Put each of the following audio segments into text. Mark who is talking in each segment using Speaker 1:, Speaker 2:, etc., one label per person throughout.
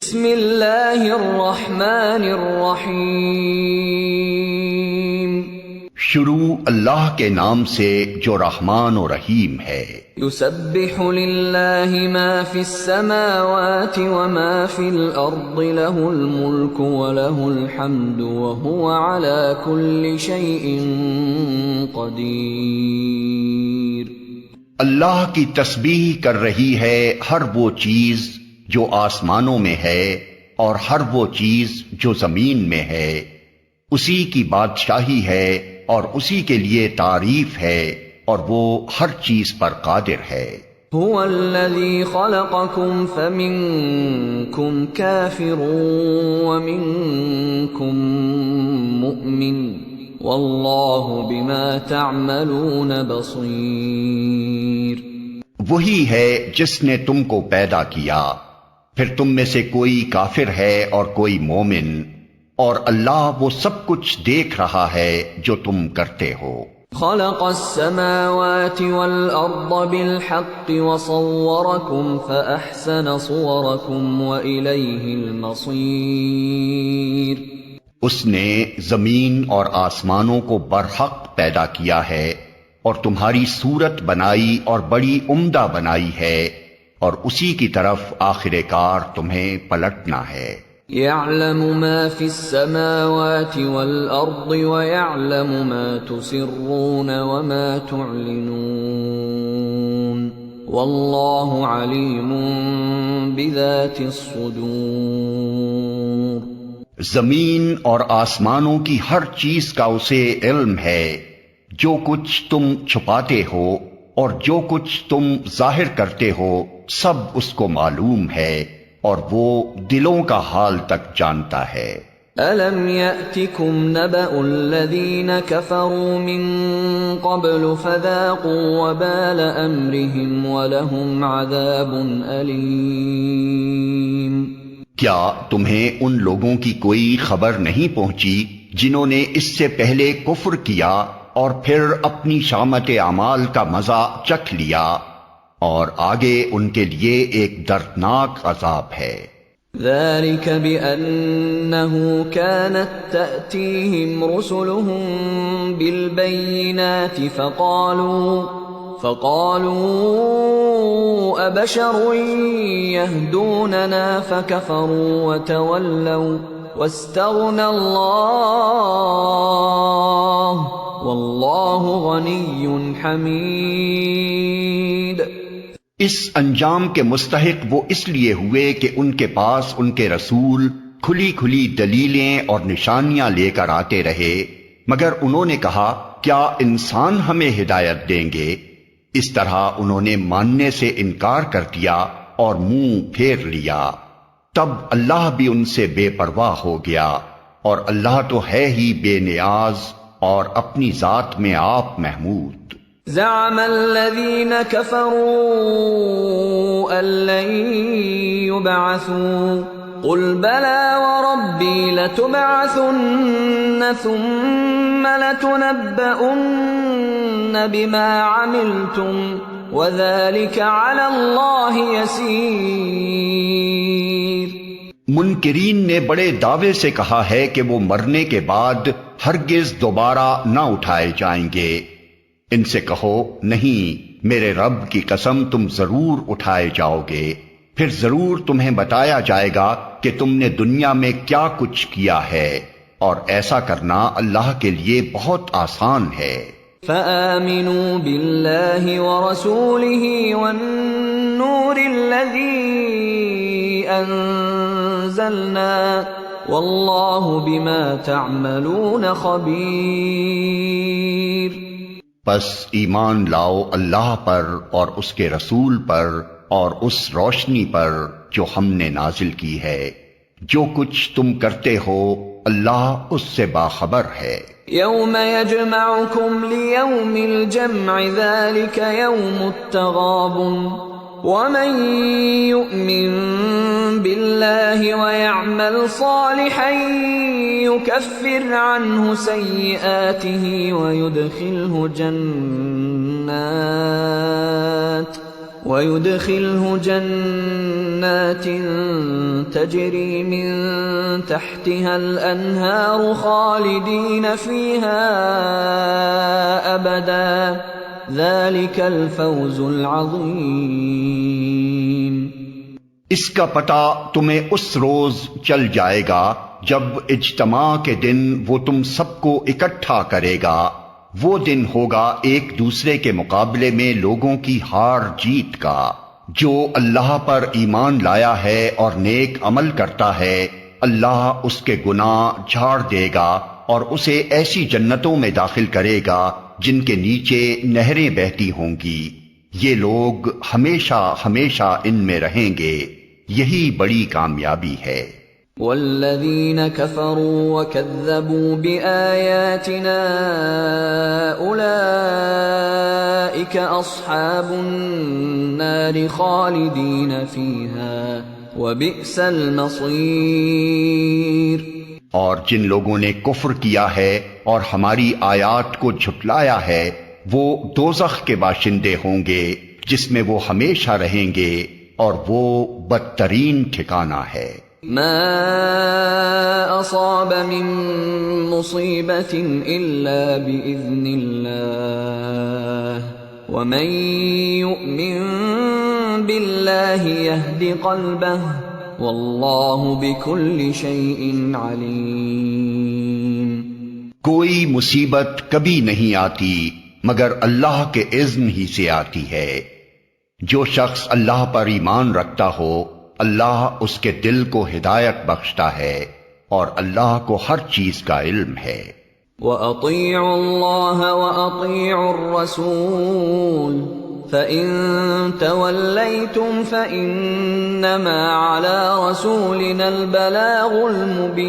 Speaker 1: بسم اللہ الرحمن الرحیم،
Speaker 2: شروع اللہ کے نام سے جو رحمان و رحیم ہے۔
Speaker 1: یسبح للہ ما فی السماوات وما فی الارض لہ الملک ولہ الحمد وہو علی کل شیء قدیر۔
Speaker 2: اللہ کی تسبیح کر رہی ہے ہر وہ چیز جو آسمانوں میں ہے اور ہر وہ چیز جو زمین میں ہے، اسی کی بادشاہی ہے اور اسی کے لیے تعریف ہے، اور وہ ہر چیز پر قادر ہے۔
Speaker 1: هو الذی خلقکم فمنکم کافر ومنکم مؤمن واللہ بما تعملون بصیر۔
Speaker 2: وہی ہے جس نے تم کو پیدا کیا، پھر تم میں سے کوئی کافر ہے اور کوئی مومن، اور اللہ وہ سب کچھ دیکھ رہا ہے جو تم کرتے ہو۔
Speaker 1: خلق السماوات والأرض بالحق وصوركم فأحسن صوركم وإليه المصير۔
Speaker 2: اس نے زمین اور آسمانوں کو برحق پیدا کیا ہے اور تمہاری صورت بنائی اور بڑی عمدہ بنائی ہے، اور اسی کی طرف آخر کار تمہیں پلٹنا ہے۔
Speaker 1: يعلم ما في السماوات والأرض ويعلم ما تسرون وما تعلنون والله عليم بذات الصدور۔
Speaker 2: زمین اور آسمانوں کی ہر چیز کا اسے علم ہے، جو کچھ تم چھپاتے ہو اور جو کچھ تم ظاہر کرتے ہو سب اس کو معلوم ہے، اور وہ دلوں کا حال تک جانتا ہے۔
Speaker 1: أَلَمْ يَأْتِكُمْ نَبَأُ الَّذِينَ كَفَرُوا مِن قَبْلُ فَذَاقُوا وَبَالَ أَمْرِهِمْ وَلَهُمْ عَذَابٌ أَلِيمٌ۔
Speaker 2: کیا تمہیں ان لوگوں کی کوئی خبر نہیں پہنچی جنہوں نے اس سے پہلے کفر کیا اور پھر اپنی شامت اعمال کا مزہ چکھ لیا، اور آگے ان کے لیے ایک دردناک عذاب ہے۔
Speaker 1: ذَلِكَ بِأَنَّهُ كَانَتْ تَأْتِيهِمْ رُسُلُهُم بِالْبَيِّنَاتِ فَقَالُوا أَبَشَرٌ يَهْدُونَنَا فَكَفَرُوا وَتَوَلَّوْا وَاسْتَغْنَى اللَّهُ وَاللَّهُ غَنِيٌّ حَمِيدٌ۔
Speaker 2: اس انجام کے مستحق وہ اس لیے ہوئے کہ ان کے پاس ان کے رسول کھلی کھلی دلیلیں اور نشانیاں لے کر آتے رہے، مگر انہوں نے کہا کیا انسان ہمیں ہدایت دیں گے؟ اس طرح انہوں نے ماننے سے انکار کر دیا اور منہ پھیر لیا۔ تب اللہ بھی ان سے بے پرواہ ہو گیا، اور اللہ تو ہے ہی بے نیاز اور اپنی ذات میں آپ محمود۔
Speaker 1: زعم الذين كفروا أن لن يبعثوا قل بلى وربي لتبعثن ثم لتنبؤن بما عملتم وذلك على الله يسير۔
Speaker 2: منکرین نے بڑے دعوے سے کہا ہے کہ وہ مرنے کے بعد ہرگز دوبارہ نہ اٹھائے جائیں گے۔ ان سے کہو نہیں، میرے رب کی قسم تم ضرور اٹھائے جاؤ گے، پھر ضرور تمہیں بتایا جائے گا کہ تم نے دنیا میں کیا کچھ کیا ہے، اور ایسا کرنا اللہ کے لیے بہت آسان ہے۔
Speaker 1: فآمنوا باللہ ورسولہ والنور الذی انزلنا واللہ بما تعملون خبیر۔
Speaker 2: پس ایمان لاؤ اللہ پر اور اس کے رسول پر اور اس روشنی پر جو ہم نے نازل کی ہے، جو کچھ تم کرتے ہو اللہ اس سے باخبر ہے۔
Speaker 1: یوم یجمعکم لیوم الجمع ذلک یوم التغابن ومن يؤمن بالله ويعمل صالحا يكفر عنه سيئاته وَيُدْخِلْهُ جَنَّاتٍ تَجْرِي مِن تَحْتِهَا الْأَنْهَارُ خَالِدِينَ فِيهَا أَبَدًا ذَلِكَ الْفَوْزُ الْعَظِيمُ۔
Speaker 2: اس کا پتہ تمہیں اس روز چل جائے گا جب اجتماع کے دن وہ تم سب کو اکٹھا کرے گا۔ وہ دن ہوگا ایک دوسرے کے مقابلے میں لوگوں کی ہار جیت کا۔ جو اللہ پر ایمان لایا ہے اور نیک عمل کرتا ہے، اللہ اس کے گناہ جھاڑ دے گا اور اسے ایسی جنتوں میں داخل کرے گا جن کے نیچے نہریں بہتی ہوں گی۔ یہ لوگ ہمیشہ ہمیشہ ان میں رہیں گے، یہی بڑی کامیابی ہے۔
Speaker 1: والذین کفروا وکذبوا بآیاتنا اولئک اصحاب النار خالدین فیہا وبئس المصیر۔
Speaker 2: اور جن لوگوں نے کفر کیا ہے اور ہماری آیات کو جھٹلایا ہے، وہ دوزخ کے باشندے ہوں گے جس میں وہ ہمیشہ رہیں گے، اور وہ بدترین ٹھکانہ ہے۔
Speaker 1: ما اصاب من مصیبت الا باذن اللہ ومن یؤمن باللہ یہد قلبہ واللہ بکل شیء علیم۔
Speaker 2: کوئی مصیبت کبھی نہیں آتی مگر اللہ کے اذن ہی سے آتی ہے۔ جو شخص اللہ پر ایمان رکھتا ہو، اللہ اس کے دل کو ہدایت بخشتا ہے، اور اللہ کو ہر چیز کا علم ہے۔
Speaker 1: وَأَطِيعُوا اللَّهَ وَأَطِيعُوا الرَّسُولَ فَإِن تَوَلَّيْتُمْ فَإِنَّمَا عَلَى رَسُولِنَا الْبَلَاغُ الْمُبِينُ۔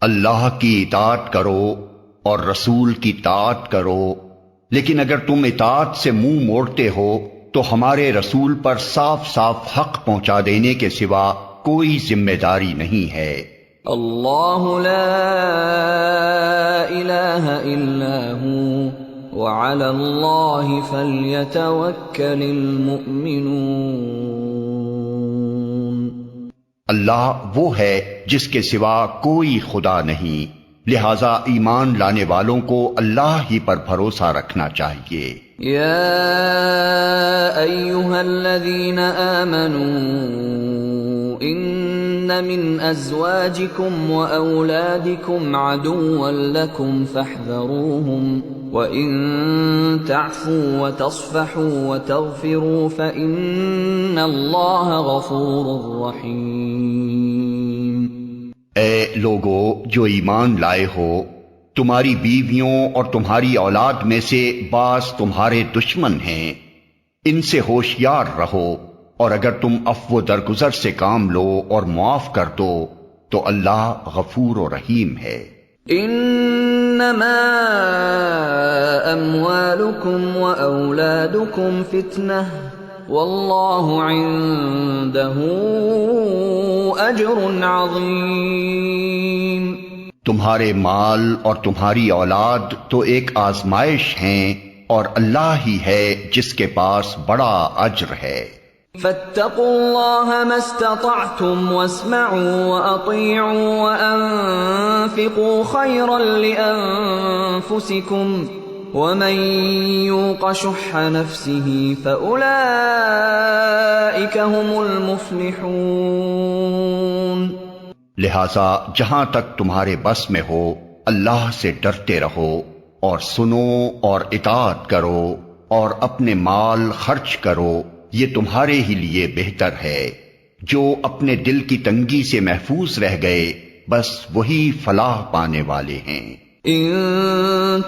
Speaker 2: اللہ کی اطاعت کرو اور رسول کی طاعت کرو، لیکن اگر تم اطاعت سے منہ موڑتے ہو تو ہمارے رسول پر صاف صاف حق پہنچا دینے کے سوا کوئی ذمہ داری نہیں ہے۔
Speaker 1: اللہ لا الہ الا ہو وعلی اللہ فلیتوکل المؤمنون۔
Speaker 2: اللہ وہ ہے جس کے سوا کوئی خدا نہیں، لہذا ایمان لانے والوں کو اللہ ہی پر بھروسہ رکھنا چاہیے۔
Speaker 1: یا ایھا الذین آمنوا ان من ازواجکم واولادکم عدوا لکم فاحذروہم وَإِن تَعْفُوا وَتَصْفَحُوا وَتَغْفِرُوا فَإِنَّ اللَّهَ غَفُورٌ رَّحِيمٌ۔
Speaker 2: اے لوگو جو ایمان لائے ہو، تمہاری بیویوں اور تمہاری اولاد میں سے بعض تمہارے دشمن ہیں، ان سے ہوشیار رہو، اور اگر تم عفو درگزر سے کام لو اور معاف کر دو تو اللہ غفور و رحیم ہے۔
Speaker 1: انما اموالکم واولادکم فتنہ واللہ عنده اجر عظیم۔
Speaker 2: تمہارے مال اور تمہاری اولاد تو ایک آزمائش ہیں، اور اللہ ہی ہے جس کے پاس بڑا اجر ہے۔
Speaker 1: فاتقوا اللہ ما استطعتم واسمعوا واطیعوا وانفقوا خیرا لانفسکم ومن یوق شح نفسه فاولئک هم المفلحون۔
Speaker 2: لہذا جہاں تک تمہارے بس میں ہو اللہ سے ڈرتے رہو، اور سنو اور اطاعت کرو، اور اپنے مال خرچ کرو، یہ تمہارے ہی لیے بہتر ہے۔ جو اپنے دل کی تنگی سے محفوظ رہ گئے بس وہی فلاح پانے والے ہیں۔
Speaker 1: ان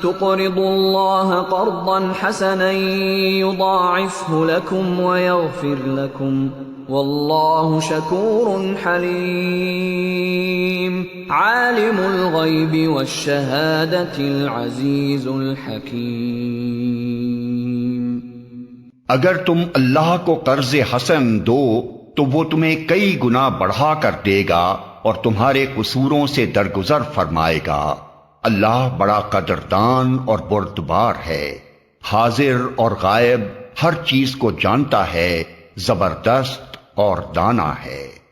Speaker 1: تقرضوا اللہ قرضا حسنا یضاعفه لکم ویغفر لکم واللہ شکور حلیم۔ عالم الغیب والشہادۃ العزیز الحکیم۔
Speaker 2: اگر تم اللہ کو قرض حسن دو تو وہ تمہیں کئی گنا بڑھا کر دے گا اور تمہارے قصوروں سے درگزر فرمائے گا۔ اللہ بڑا قدردان اور بردبار ہے، حاضر اور غائب ہر چیز کو جانتا ہے، زبردست اور دانا ہے۔